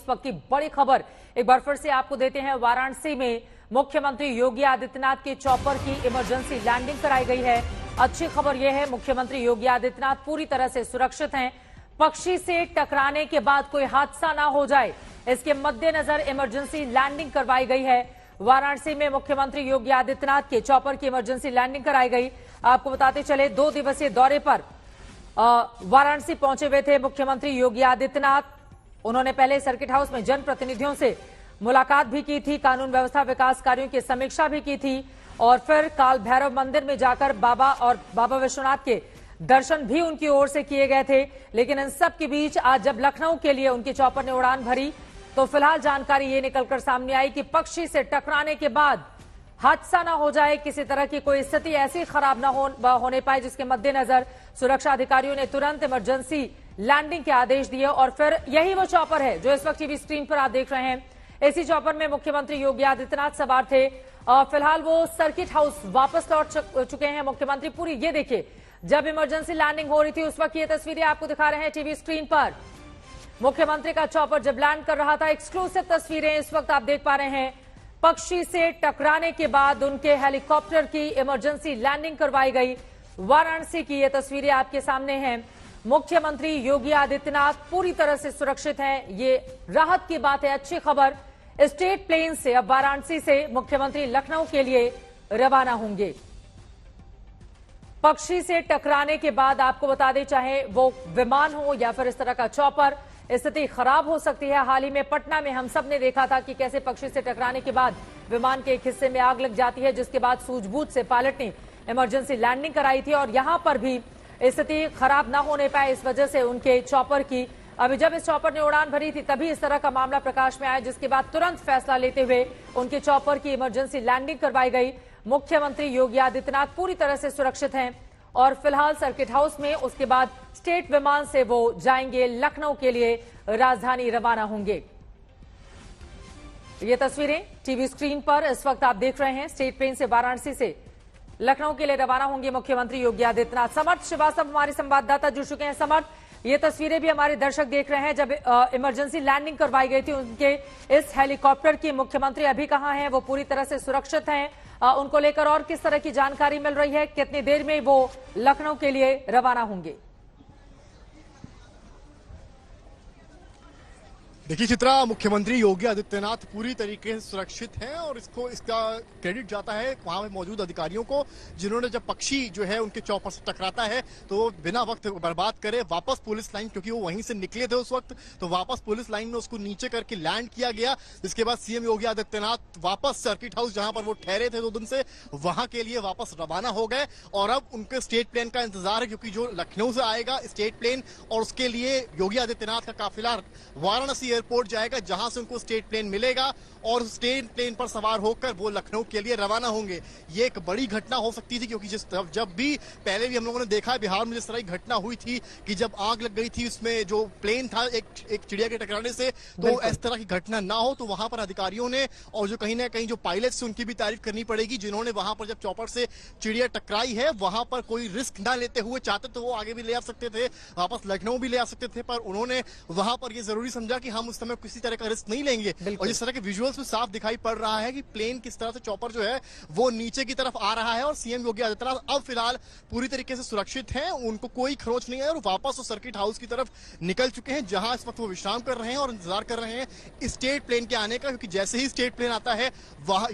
वक्त की बड़ी खबर एक बार फिर से आपको देते हैं। वाराणसी में मुख्यमंत्री योगी आदित्यनाथ के चॉपर की इमरजेंसी लैंडिंग कराई गई है। अच्छी खबर यह है, मुख्यमंत्री योगी आदित्यनाथ पूरी तरह से सुरक्षित हैं। पक्षी से टकराने के बाद कोई हादसा ना हो जाए, इसके मद्देनजर इमरजेंसी लैंडिंग करवाई गई है। वाराणसी में मुख्यमंत्री योगी आदित्यनाथ के चॉपर की इमरजेंसी लैंडिंग कराई गई। आपको बताते चले, 2 दिवसीय दौरे पर वाराणसी पहुंचे हुए थे मुख्यमंत्री योगी आदित्यनाथ। उन्होंने पहले सर्किट हाउस में जनप्रतिनिधियों से मुलाकात भी की थी, कानून व्यवस्था विकास कार्यों की समीक्षा भी की थी और फिर काल भैरव मंदिर में जाकर बाबा विश्वनाथ के दर्शन भी उनकी ओर से किए गए थे। लेकिन इन सब के बीच आज जब लखनऊ के लिए उनके चॉपर ने उड़ान भरी तो फिलहाल जानकारी ये निकलकर सामने आई कि पक्षी से टकराने के बाद हादसा ना हो जाए, किसी तरह की कोई स्थिति ऐसी खराब ना होने पाए, जिसके मद्देनजर सुरक्षा अधिकारियों ने तुरंत इमरजेंसी लैंडिंग के आदेश दिए। और फिर यही वो चॉपर है जो इस वक्त टीवी स्क्रीन पर आप देख रहे हैं। इसी चॉपर में मुख्यमंत्री योगी आदित्यनाथ सवार थे। फिलहाल वो सर्किट हाउस वापस लौट चुके हैं मुख्यमंत्री। पूरी ये देखिए, जब इमरजेंसी लैंडिंग हो रही थी उस वक्त ये तस्वीरें आपको दिखा रहे हैं टीवी स्क्रीन पर। मुख्यमंत्री का चॉपर जब लैंड कर रहा था, एक्सक्लूसिव तस्वीरें इस वक्त आप देख पा रहे हैं। पक्षी से टकराने के बाद उनके हेलीकॉप्टर की इमरजेंसी लैंडिंग करवाई गई। वाराणसी की ये तस्वीरें आपके सामने हैं। मुख्यमंत्री योगी आदित्यनाथ पूरी तरह से सुरक्षित हैं। ये राहत की बात है, अच्छी खबर। स्टेट प्लेन से अब वाराणसी से मुख्यमंत्री लखनऊ के लिए रवाना होंगे। पक्षी से टकराने के बाद आपको बता दें, चाहे वो विमान हो या फिर इस तरह का चॉपर, स्थिति खराब हो सकती है। हाल ही में पटना में हम सब ने देखा था कि कैसे पक्षी से टकराने के बाद विमान के एक हिस्से में आग लग जाती है, जिसके बाद सूझबूझ से पायलट ने इमरजेंसी लैंडिंग कराई थी और यहां पर भी स्थिति खराब ना होने पाए इस वजह से उनके चॉपर की, अभी जब इस चॉपर ने उड़ान भरी थी तभी इस तरह का मामला प्रकाश में आया, जिसके बाद तुरंत फैसला लेते हुए उनके चॉपर की इमरजेंसी लैंडिंग करवाई गई। मुख्यमंत्री योगी आदित्यनाथ पूरी तरह से सुरक्षित हैं और फिलहाल सर्किट हाउस में, उसके बाद स्टेट विमान से वो जाएंगे लखनऊ के लिए, राजधानी रवाना होंगे। ये तस्वीरें टीवी स्क्रीन पर इस वक्त आप देख रहे हैं। स्टेट प्लेन से वाराणसी से लखनऊ के लिए रवाना होंगे मुख्यमंत्री योगी आदित्यनाथ। समर्थ श्रीवास्तव हमारे संवाददाता जुड़ चुके हैं। समर्थ, ये तस्वीरें भी हमारे दर्शक देख रहे हैं। जब इमरजेंसी लैंडिंग करवाई गई थी उनके इस हेलीकॉप्टर की, मुख्यमंत्री अभी कहां हैं? वो पूरी तरह से सुरक्षित हैं? उनको लेकर और किस तरह की जानकारी मिल रही है? कितनी देर में वो लखनऊ के लिए रवाना होंगे? देखिए चित्रा, मुख्यमंत्री योगी आदित्यनाथ पूरी तरीके से सुरक्षित हैं और इसका क्रेडिट जाता है वहां पे मौजूद अधिकारियों को, जिन्होंने जब पक्षी जो है उनके चॉपर से टकराता है तो बिना वक्त बर्बाद करे वापस पुलिस लाइन, क्योंकि वो वहीं से निकले थे उस वक्त, तो वापस पुलिस लाइन में उसको नीचे करके लैंड किया गया। जिसके बाद सीएम योगी आदित्यनाथ वापस सर्किट हाउस जहां पर वो ठहरे थे 2 दिन से, वहां के लिए वापस रवाना हो गए और अब उनके स्टेट प्लेन का इंतजार है, क्योंकि जो लखनऊ से आएगा स्टेट प्लेन और उसके लिए योगी आदित्यनाथ का काफिला वाराणसी एयरपोर्ट जाएगा, जहां से उनको स्टेट प्लेन मिलेगा और स्टेट प्लेन पर सवार होकर वो लखनऊ के लिए रवाना होंगे। ये एक बड़ी घटना हो सकती थी, क्योंकि जब भी पहले भी हम लोगों ने देखा है बिहार में जिस तरह की घटना हुई थी कि जब आग लग गई थी उसमें जो प्लेन था एक चिड़िया के टकराने से, तो इस तरह की घटना ना हो, तो वहां पर अधिकारियों ने और जो कहीं ना कहीं जो पायलट्स उनकी भी तारीफ करनी पड़ेगी, जिन्होंने वहां पर जब चॉपर से चिड़िया टकराई है वहां पर कोई रिस्क ना लेते हुए, चाहते तो वो आगे भी ले आ सकते थे, वापस लखनऊ भी ले आ सकते थे, पर उन्होंने वहां पर ये जरूरी समझा कि हम उस समय किसी तरह का रिस्क नहीं लेंगे। और जिस तरह के विजुअल्स में साफ दिखाई पड़ रहा है कि प्लेन किस तरह से चॉपर जो है वो नीचे की तरफ आ रहा है और सीएम योगी आदित्यनाथ अब फिलहाल पूरी तरीके से सुरक्षित हैं, उनको कोई खरोच नहीं है और वापस वो सर्किट हाउस की तरफ निकल चुके हैं, जहां इस वक्त वो विश्राम कर रहे हैं और इंतजार कर रहे हैं स्टेट प्लेन के आने का, क्योंकि जैसे ही स्टेट प्लेन आता है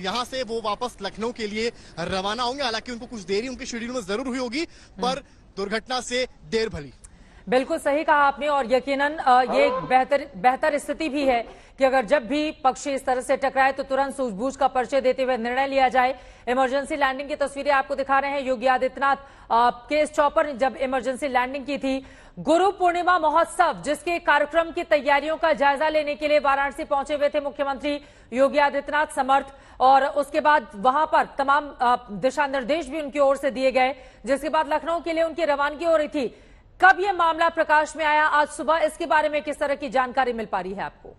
यहां से वो वापस लखनऊ के लिए रवाना होंगे। हालांकि उनको कुछ देरी उनके शेड्यूल में जरूर हुई होगी, पर दुर्घटना से देर भली। बिल्कुल सही कहा आपने और यकीनन ये एक बेहतर स्थिति भी है कि अगर जब भी पक्षी इस तरह से टकराए तो तुरंत सूझबूझ का परिचय देते हुए निर्णय लिया जाए। इमरजेंसी लैंडिंग की तस्वीरें आपको दिखा रहे हैं। योगी आदित्यनाथ के इस चॉपर ने जब इमरजेंसी लैंडिंग की थी, गुरु पूर्णिमा महोत्सव जिसके कार्यक्रम की तैयारियों का जायजा लेने के लिए वाराणसी पहुंचे हुए थे मुख्यमंत्री योगी आदित्यनाथ समर्थ, और उसके बाद वहां पर तमाम दिशा निर्देश भी उनकी ओर से दिए गए, जिसके बाद लखनऊ के लिए उनकी रवानगी हो रही थी। कब यह मामला प्रकाश में आया आज सुबह, इसके बारे में किस तरह की जानकारी मिल पा रही है आपको?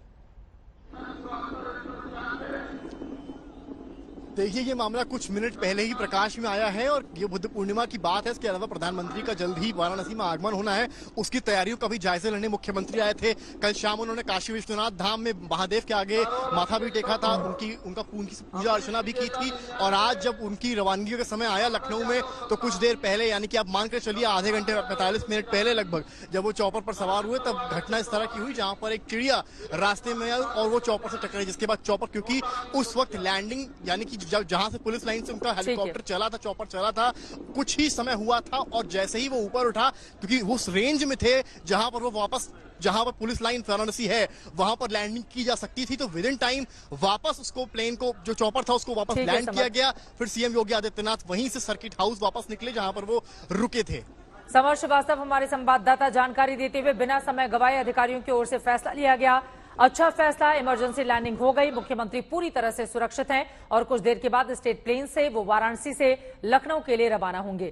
देखिए, ये मामला कुछ मिनट पहले ही प्रकाश में आया है और ये बुद्ध पूर्णिमा की बात है। इसके अलावा प्रधानमंत्री का जल्द ही वाराणसी में आगमन होना है, उसकी तैयारियों का भी जायजा लेने मुख्यमंत्री आए थे। कल शाम उन्होंने काशी विश्वनाथ धाम में महादेव के आगे माथा भी टेका था, उनकी पूजा अर्चना भी की थी। और आज जब उनकी रवानगी का समय आया लखनऊ में, तो कुछ देर पहले, यानी कि आप मानकर चलिए आधे घंटे 45 मिनट पहले लगभग, जब वो चौपर पर सवार हुए, तब घटना इस तरह की हुई जहां पर एक चिड़िया रास्ते में आई और वो चौपर से टकराई। जिसके बाद चौपर, क्योंकि उस वक्त लैंडिंग, यानी कि जहां से पुलिस लाइन से उनका हेलीकॉप्टर चला था, चौपर चला था, कुछ ही समय हुआ था और जैसे ही वो ऊपर उठा, क्योंकि उस रेंज में थे जहां पर वो वापस, जहां पर पुलिस लाइन वाराणसी है, वहां पर लैंडिंग की जा सकती थी, तो विद इन टाइम वापस उसको, प्लेन को, जो चौपर था उसको वापस लैंड किया गया। फिर सीएम योगी आदित्यनाथ वहीं से सर्किट हाउस वापस निकले जहां पर वो रुके थे। समर श्रीवास्तव हमारे संवाददाता जानकारी देते हुए, बिना समय गवाए अधिकारियों की ओर से फैसला लिया गया। अच्छा फैसला, इमरजेंसी लैंडिंग हो गई, मुख्यमंत्री पूरी तरह से सुरक्षित हैं और कुछ देर के बाद स्टेट प्लेन से वो वाराणसी से लखनऊ के लिए रवाना होंगे।